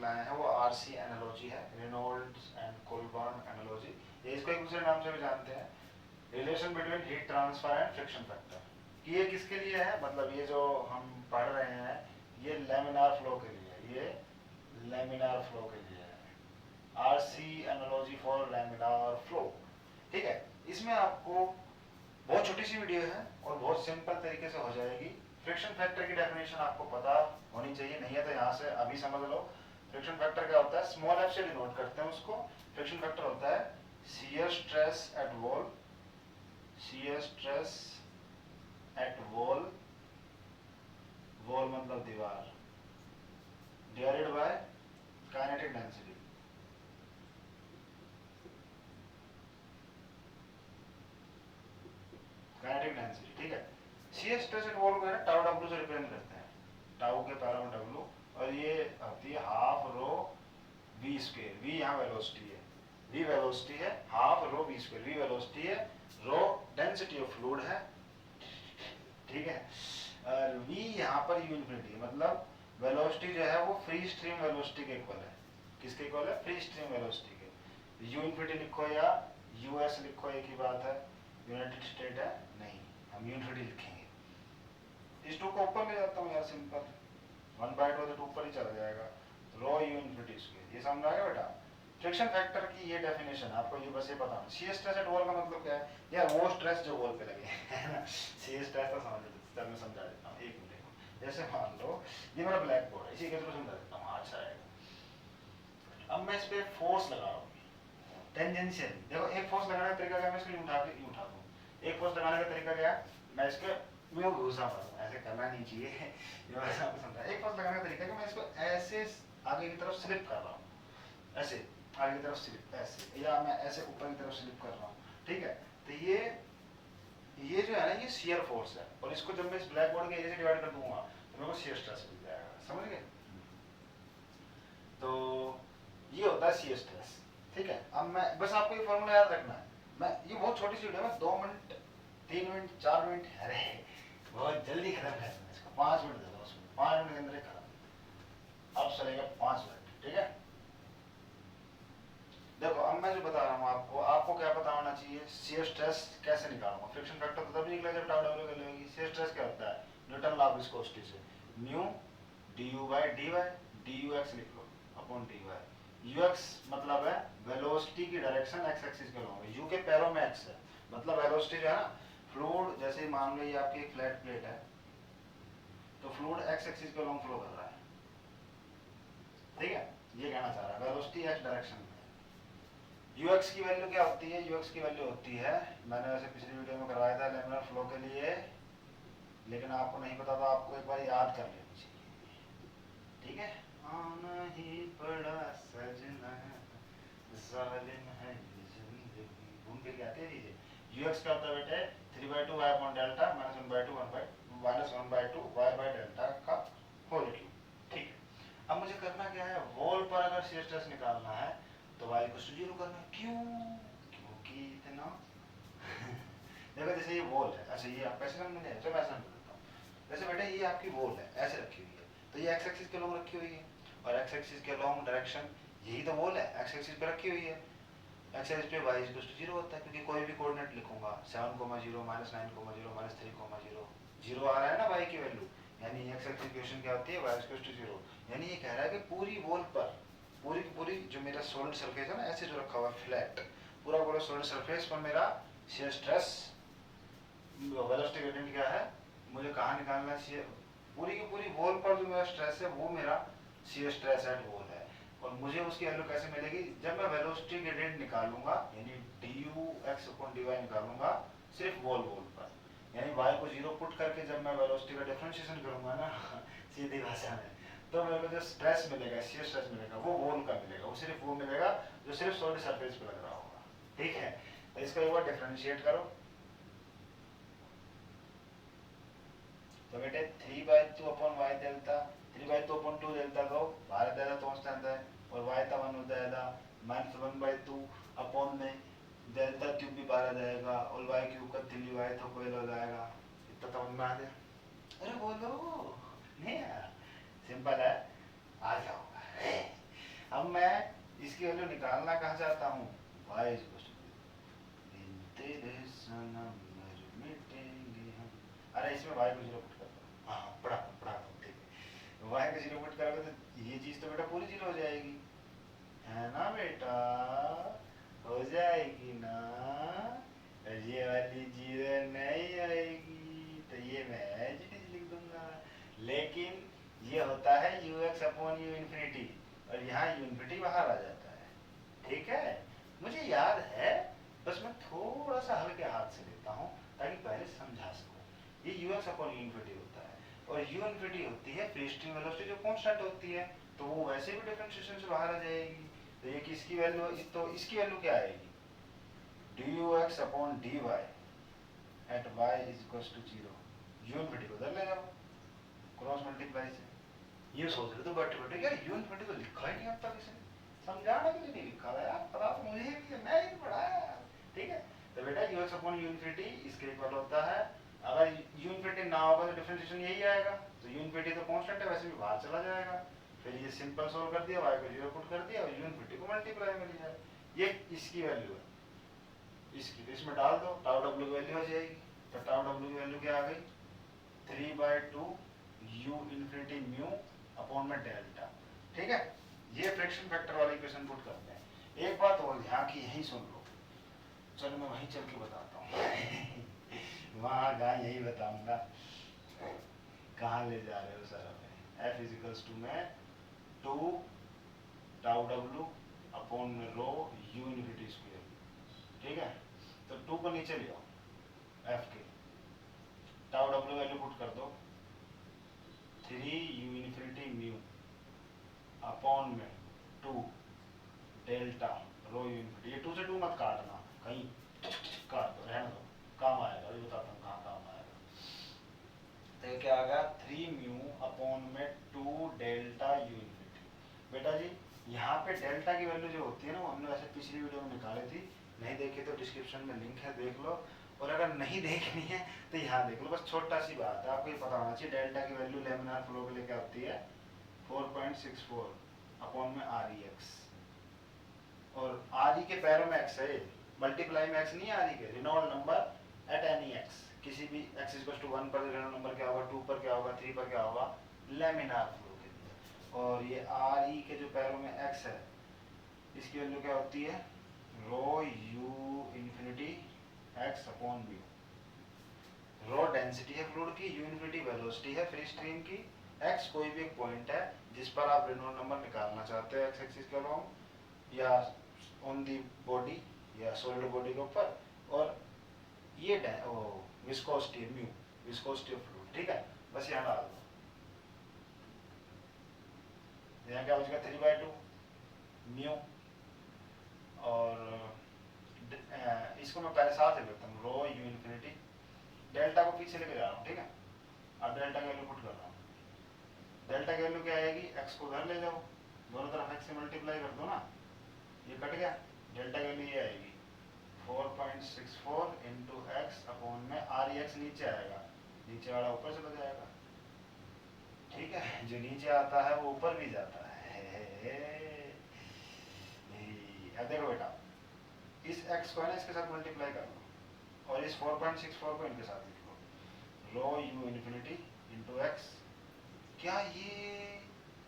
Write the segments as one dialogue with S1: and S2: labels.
S1: लाए हैं वो आरसी एनालॉजी है, रेनॉल्ड्स एंड कोलबर्न एनालॉजी। ये इसको एक दूसरे नाम से भी जानते हैं, relation between heat transfer and friction factor. कि ये किसके लिए है, मतलब ये जो हम पढ़ रहे हैं ये लैमिनार फ्लो के लिए, ये लैमिनार फ्लो के लिए है, RC analogy for laminar flow. ठीक है, इसमें आपको बहुत छोटी सी वीडियो है और बहुत सिंपल तरीके से हो जाएगी। फ्रिक्शन फैक्टर की डेफिनेशन आपको पता होनी चाहिए, नहीं है तो यहाँ से अभी समझ लो। फ्रिक्शन फैक्टर क्या होता है, स्मॉल एफ से डिनोट करते हैं उसको। फ्रिक्शन फैक्टर होता है shear stress eight wall, shear stress eight wall, wall मतलब दीवार, divided by kinetic density. Kinetic density, ठीक है। शियर स्ट्रेस एट वॉल को है ना टाउ डब्ल्यू से रिप्रेजेंट करते हैं, टाउ के पैरों में डब्ल्यू, और ये होती है half rho V square. V यहाँ वेलोसिटी है, वी वेलोसिटी है, half rho V square, V velocity है, रो डेंसिटी ऑफ फ्लूइड है, ठीक है। और वी यहाँ पर यू इन्फिनिटी, मतलब वेलोसिटी जो है वो फ्री स्ट्रीम वेलोसिटी के इक्वल है। किसके इक्वल है, फ्री स्ट्रीम वेलोसिटी के। यू इन्फिनिटी लिखो या यूएस लिखो, एक ही बात है, यूनाइटेड स्टेट है नहीं, हम यू इन्फिनिटी लिखेंगे। इस टू को ऊपर ले जाता हूँ यार, सिंपल, 1/2 तो ऊपर ही चला जाएगा, रो यू इन्फिनिटी स्क्वायर। ये समझ आ गया बेटा। फ्रिक्शन फैक्टर की ये डेफिनेशन आपको ये बस ये पता है। शियर स्ट्रेस एट वॉल का मतलब क्या है यार, वो स्ट्रेस जो वॉल पे लगे है ना। शियर स्ट्रेस तो समझ लेते, तब मैं समझा देता हूँ, एक मिनट। जैसे मान लो ये मेरा ब्लैक बोर्ड है, इसी के थ्रू समझा देता हूँ, अच्छा आएगा। अब मैं इस पे फोर्स लगा रहा हूँ टेंजेंशियल। देखो एक फोर्स लगाने का तरीका क्या, मैं इसको उठा के उठा दूँ। एक फोर्स लगाने का तरीका क्या, मैं इसके मैं घुसा मारूँ, ऐसे करना नहीं चाहिए ये वैसा आपको समझा। एक फोर्स लगाने का तरीका कि मैं इसको ऐसे आगे की तरफ स्लिप कर रहा हूँ, ऐसे आगे की तरफ स्लिप ऐसे, या मैं ऐसे ऊपर की तरफ स्लिप कर रहा हूँ, ठीक है। तो ये जो है ना ये शियर फोर्स है, और इसको जब मैं इस ब्लैक बोर्ड के एरिया से डिवाइड कर दूंगा तो मेरे को शियर स्ट्रेस मिल जाएगा, समझ गए। तो ये होता है शियर स्ट्रेस, ठीक है। अब मैं बस आपको ये फॉर्मूला याद रखना है। मैं ये बहुत छोटी सी वीडियो है, 2 मिनट 3 मिनट 4 मिनट, अरे बहुत जल्दी खत्म कर दूंगा इसको, 5 मिनट दे दो उसमें, 5 मिनट के अंदर ही खत्म। अब चलेगा 5 मिनट, ठीक है। देखो अब मैं जो बता रहा हूँ आपको, आपको क्या पता होना चाहिए, शियर स्ट्रेस कैसे निकालूंगा। फ्रिक्शन फैक्टर तो तभी निकलेगा जब टाउ डब्ल्यू वैल्यू होगी। शियर स्ट्रेस क्या होता है, न्यूटन लॉ ऑफ विस्कोसिटी से, nu du by dy, dux लिख लो अपॉन dy। ux मतलब है वेलोसिटी की डायरेक्शन x एक्सिस के लॉन्ग, u के पैरों में x है, मतलब वेलोसिटी जो है ना, फ्लूइड जैसे मान लो ये आपकी एक फ्लैट प्लेट है, तो फ्लूइड x एक्सिस के लॉन्ग फ्लो कर रहा है, ठीक है। ये कहना चाह रहा है वेलोसिटी x डायरेक्शन में। ux की वैल्यू क्या होती है, ux की वैल्यू होती है, मैंने वैसे पिछली वीडियो में करवाया था लैमिनार फ्लो के लिए, लेकिन आपको नहीं पता तो आपको एक बार याद कर लेनी चाहिए, ठीक है। आना ही पड़ा सजना, जालिम है ये जिंदगी, घूम फिर के आते रहिए। ux का होता है बेटे 3/2 y upon delta minus 1/2 y by delta का होल क्यूब, ठीक है। अब मुझे करना क्या है, वॉल पर अगर शियर स्ट्रेस निकालना है तो y को 0 करना है, क्यों, क्योंकि इतना देखो जैसे ये वॉल है, अच्छा ये आप कैसे समझ रहे हैं, चलो मैं समझ देता हूँ। जैसे बेटे ये आपकी वॉल है, ऐसे रखी हुई है, तो ये x एक्सिस के लॉन्ग रखी हुई है, और x एक्सिस के लॉन्ग डायरेक्शन यही तो वॉल है, x एक्सिस पे रखी हुई है। x एक्सिस पे y 0 होता है, क्योंकि कोई भी कोऑर्डिनेट लिखूंगा 7,0 -9,0 -3,0 0 आ रहा है ना y की वैल्यू, यानी x एक्सिस इक्वेशन क्या होती है, y 0। यानी ये कह रहा है कि पूरी वॉल पर, पूरी की पूरी जो मेरा सॉलिड सरफेस है ना, ऐसे जो रखा हुआ है फ्लैट, पूरा पूरा सॉलिड सरफेस पर मेरा शियर स्ट्रेस वेलोसिटी ग्रेडियंट क्या है, मुझे कहाँ निकालना है, पूरी की पूरी वॉल पर जो मेरा स्ट्रेस है वो मेरा शियर स्ट्रेस एट वॉल है। और मुझे उसकी वैल्यू कैसे मिलेगी, जब मैं वेलोसिटी ग्रेडियंट निकालूंगा, यानी dux/dy निकालूंगा सिर्फ वॉल पर, यानी y को 0 पुट करके जब मैं वेलोसिटी का डिफरेंशिएशन करूंगा ना सीधी भाषा में, तो मेरे को जो स्ट्रेस मिलेगा, शियर स्ट्रेस मिलेगा, वो वॉल का मिलेगा, वो सिर्फ वो मिलेगा जो सिर्फ सॉलिड सरफेस पे लग रहा होगा, ठीक है। तो इसको एक बार डिफरेंशिएट करो, तो बेटे 3/2 upon y delta, 3/2 upon 2 delta को बाहर डेल्टा तो कांस्टेंट है, और y का 1 हो जाएगा माइनस 1/2 अपॉन में डेल्टा क्यूब भी बाहर आ जाएगा, और y क्यूब का 3y तो कोई हो जाएगा। इतना समझ में आ गया, अरे बोलो नहीं यार, सिंपल है, आ जाओ इसकी वैल्यू निकालना कहाँ चाहता हूँ, y इज इक्वल टू तेरे सनम मर मिटेंगे हम। अरे इसमें y को 0 पुट कर दो, हाँ पढ़ा पढ़ा ठीक है, y को 0 पुट करोगे तो ये चीज़ तो बेटा पूरी 0 हो जाएगी, है ना बेटा, हो जाएगी ना, ये वाली 0 नहीं आएगी तो ये मैं एज इट इज लिख दूंगा। लेकिन ये होता है you X upon you infinity, और यहाँ यू इन्फिनिटी बाहर आ जाता है, ठीक है। मुझे याद है, बस मैं थोड़ा सा हल्के हाथ से लेता हूँ ताकि पहले समझा सकूँ। ये you X upon you infinity होता है, और यू इन्फिनिटी होती है फ्री स्ट्रीम वेलोसिटी जो कांस्टेंट होती है, तो वो वैसे भी डिफरेंशिएशन से बाहर आ जाएगी। तो ये किसकी वैल्यू, तो इसकी वैल्यू क्या आएगी, D U X upon D Y at Y is equal to 0, U infinity को उधर ले जाओ क्रॉस मल्टीप्लाई से। ये सोच रहे तो बैठे बैठे यार यू इन्फिनिटी तो लिखा ही नहीं अब तक, इसे समझाने के लिए नहीं लिखा था यार, पता तो मुझे भी है, मैं ही पढ़ाया यार, ठीक है। तो बेटा you X upon you infinity इसके इक्वल होता है, अगर यू इन्फिनिटी ना होगा तो डिफरेंशिएशन यही आएगा, तो यू इन्फिनिटी तो कांस्टेंट है वैसे भी बाहर चला जाएगा, फिर ये सिंपल सोल्व कर दिया, y को 0 पुट कर दिया और यू इन्फिनिटी को मल्टीप्लाई कर दिया, ये इसकी वैल्यू है, इसकी तो इसमें डाल दो, टाउ डब्ल्यू की वैल्यू आ जाएगी, तो टाउ डब्ल्यू की वैल्यू क्या आ गई, 3/2 यू इन्फिनिटी म्यू अपॉन में डेल्टा, ठीक है। ये फ्रैक्शन फैक्टर वाली इक्वेशन पुट करते हैं। एक बात और यहाँ की यही सुन लो, चलो मैं वहीं चल के बताता हूँ वहाँ गा यही बताऊंगा, कहाँ ले जा रहे हो सर हमें, एफ इज इक्वल्स टू में 2 टाउ डब्ल्यू अपॉन में रो यू इन्फिनिटी स्क्वायर, ठीक है। तो 2 को नीचे ले आओ एफ के, टाउ डब्ल्यू वैल्यू पुट कर दो 3 यू इन्फिनिटी म्यू अपॉन में 2 डेल्टा रो यू इन्फिनिटी, ये 2 से 2 मत काटना, कहीं काट दो, रहने दो, काम आएगा, अभी बताता हूँ कहाँ काम आएगा। तो ये क्या आ गया 3 म्यू अपॉन में 2 डेल्टा यू इन्फिनिटी। बेटा जी यहाँ पे डेल्टा की वैल्यू जो होती है ना, वो हमने वैसे पिछली वीडियो में निकाली थी, नहीं देखी तो डिस्क्रिप्शन में लिंक है, देख लो, और अगर नहीं देखनी है तो यहाँ देख लो, बस छोटा सी बात है, आपको ये पता होना चाहिए डेल्टा की वैल्यू लेमिनार फ्लो के लिए क्या होती है 4.64 अपॉन में आर ई एक्स, और आर ई के पैरों में एक्स है, मल्टीप्लाई में एक्स नहीं है आर ई के, Reynold number at any x, किसी भी एक्स इक्वल टू 1 पर रिनॉल्ड नंबर क्या होगा, 2 पर क्या होगा, 3 पर क्या होगा, लेमिनार फ्लो के लिए। और ये आर ई के जो पैरों में एक्स है, इसकी वैल्यू क्या होती है rho u infinity x upon mu, rho density है फ्लूइड की, यू इन्फिनिटी वेलोसिटी है फ्री स्ट्रीम की, एक्स कोई भी एक पॉइंट है जिस पर आप रेनॉल्ड नंबर निकालना चाहते हो एक्स एक्सिस के अलोंग या ऑन दी बॉडी या सॉलिड बॉडी के ऊपर, और ये viscosity mu, viscosity of fluid, ठीक है। बस यहाँ डाल दो, यहाँ क्या हो जाएगा 3/2 म्यू, और इसको मैं पहले साथ ले लेता हूँ, रो यू इन्फिनिटी, डेल्टा को पीछे लेके जा रहा हूँ, ठीक है। अब डेल्टा की वैल्यू पुट कर रहा हूँ, डेल्टा की वैल्यू क्या आएगी, एक्स को उधर ले जाओ, दोनों तरफ एक्स से मल्टीप्लाई कर दो ना, ये कट गया, डेल्टा की वैल्यू ये आएगी 4.64 इंटू एक्स अपॉन में आर ई एक्स नीचे आएगा, नीचे वाला ऊपर चला जाएगा, ठीक है, जो नीचे आता है वो ऊपर भी जाता है। अब देखो बेटा, इस x को है ना इसके साथ मल्टीप्लाई कर लो, और इस 4.64 को इनके साथ लिख लो, रो यू इन्फिनिटी इंटू एक्स। क्या ये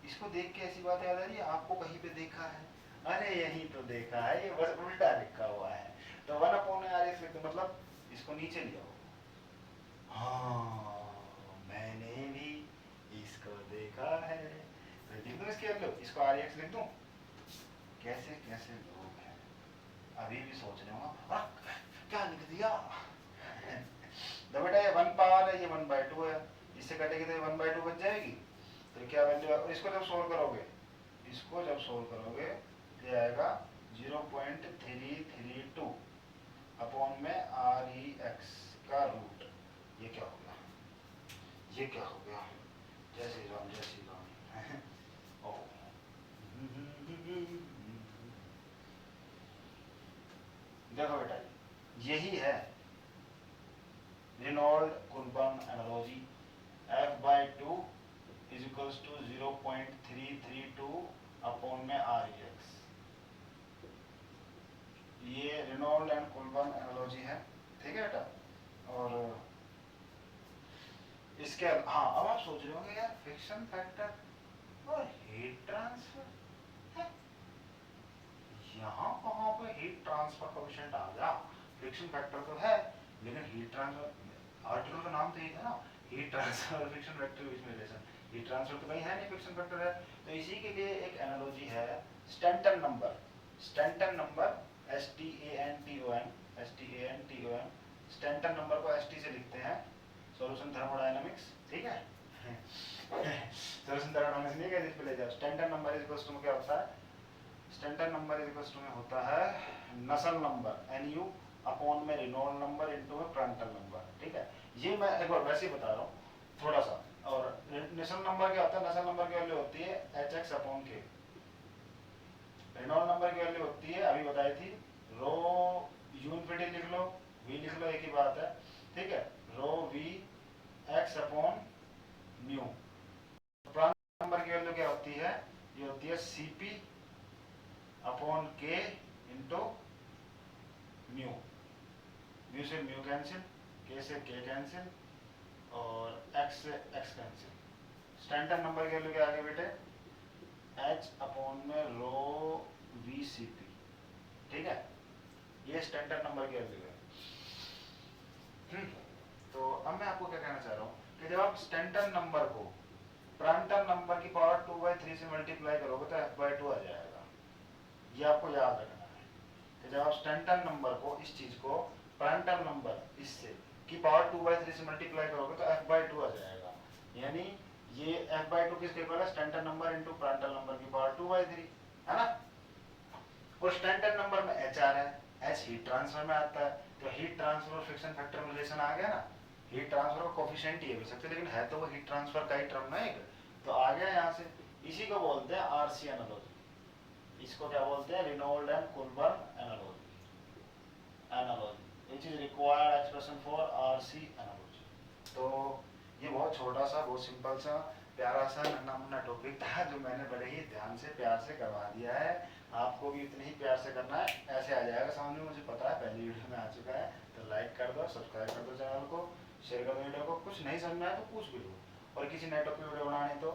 S1: इसको देख के ऐसी बात याद आ रही है आपको, कहीं पे देखा है, अरे यही तो देखा है, ये बस उल्टा लिखा हुआ है, तो 1 अपॉन आर एक्स लिख दो, मतलब इसको नीचे ले आओ, हाँ मैंने भी इसको देखा है, तो लिख दो इसके अंदर, इसको आर एक्स लिख दूं, कैसे कैसे लोग हैं अभी भी सोच रहे हो क्या लिख दिया तो बेटा ये 1 पावर है, ये 1/2 है, इससे कटेगी तो ये 1/2 बच जाएगी, तो क्या वैल्यू है, इसको जब सोल्व करोगे, इसको जब सोल्व करोगे ये आएगा 0.332 अपॉन में आर ई एक्स का रूट, ये क्या हो गया, ये क्या हो गया, जय श्री राम जय श्री राम ओ देखो बेटा यही है Reynold Colburn analogy, f/2 is equals to 0.332 upon में आर ई एक्स, इसके हाँ अब आप सोच रहे होंगे यार फ्रिक्शन फैक्टर और हीट ट्रांसफर, यहाँ कहाँ पे हीट ट्रांसफर कोएफिशिएंट आ गया? फ्रिक्शन फैक्टर तो है लेकिन हीट ट्रांसफर आर्टिकल का नाम तो यही था ना, हीट ट्रांसफर और फ्रिक्शन फैक्टर के बीच में रिलेशन। हीट ट्रांसफर तो कहीं है नहीं, फ्रिक्शन फैक्टर है। तो इसी के लिए एक एनालॉजी है Stanton number. Stanton number STANTON, STANTON, Stanton number को ST से लिखते हैं, सॉल्यूशन थर्मोडायनामिक्स, ठीक है। सॉल्यूशन थर्मोडायनामिक्स नहीं है, इस पे ले जाओ। Stanton number is equals to क्या होता है? Standard number is equals to में होता है नसल नंबर NU अपॉन में रेनॉल्ड नंबर इनटू में प्रांटल नंबर, ठीक है। ये मैं एक बार वैसे ही बता रहा हूँ थोड़ा सा। और नसल नंबर क्या होता है? नसल नंबर की वैल्यू होती है HX upon K। Reynold number की वैल्यू होती है अभी बताई थी रो यू इनफिनिटी लिख लो, V लिख लो, एक ही बात है, ठीक है। रो V X upon mu. Prandtl number की वैल्यू क्या होती है? ये होती है CP upon K into mu. Mu से म्यू कैंसिल, K से K कैंसिल और X से X कैंसिल। स्टैंडर्ड नंबर की वैल्यू क्या आ गई बेटे? H अपॉन में रो VCP, ठीक है। ये स्टैंडर्ड नंबर की वैल्यू है। तो अब मैं आपको क्या कहना चाह रहा हूँ कि जब आप स्टैंडर्ड नंबर को प्रांटल नंबर की पावर 2/3 से मल्टीप्लाई करोगे तो F/2 आ जाएगा। ये आपको याद रखना है कि जब आप स्टैंटन नंबर को, इस चीज को प्रांटल नंबर इससे की पावर 2/3 से मल्टीप्लाई करोगे तो F/2 आ जाएगा। यानी ये F/2 किसके इक्वल है? Stanton number into Prandtl number की पावर 2/3, है ना। और स्टैंटन नंबर में HR है, H हीट ट्रांसफर में आता है, तो हीट ट्रांसफर और फ्रिक्शन फैक्टर में रिलेशन आ गया ना। हीट ट्रांसफर का कोफिशिएंट ही है वैसे, लेकिन है तो वो हीट ट्रांसफर का ही टर्म ना एक, तो आ गया यहाँ से। इसी को बोलते हैं RC एनालॉजी। इसको क्या बोलते हैं? Reynold and Colburn analogy. Analogy which is required expression for RC analogy. तो ये बहुत छोटा सा, बहुत सिंपल सा, प्यारा सा नन्हा मुन्ना टॉपिक था जो मैंने बड़े ही ध्यान से प्यार से करवा दिया है। आपको भी इतने ही प्यार से करना है, ऐसे आ जाएगा सामने, मुझे पता है पहली वीडियो में आ चुका है। तो लाइक कर दो, सब्सक्राइब कर दो चैनल को, शेयर कर दो वीडियो को। कुछ नहीं समझ में आया तो पूछ भी लो, और किसी नए टॉपिक वीडियो बनानी तो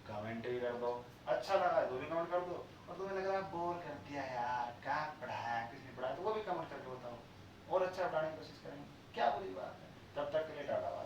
S1: कमेंट भी कर दो, अच्छा लगा तो भी कमेंट कर दो, और तुम्हें लग रहा है बोर कर दिया यार, क्या पढ़ाया किसने पढ़ाया, तो वो भी कमेंट करके बताओ, और अच्छा पढ़ाने की कोशिश करेंगे, क्या बुरी बात है। तब तक के लिए टाटा।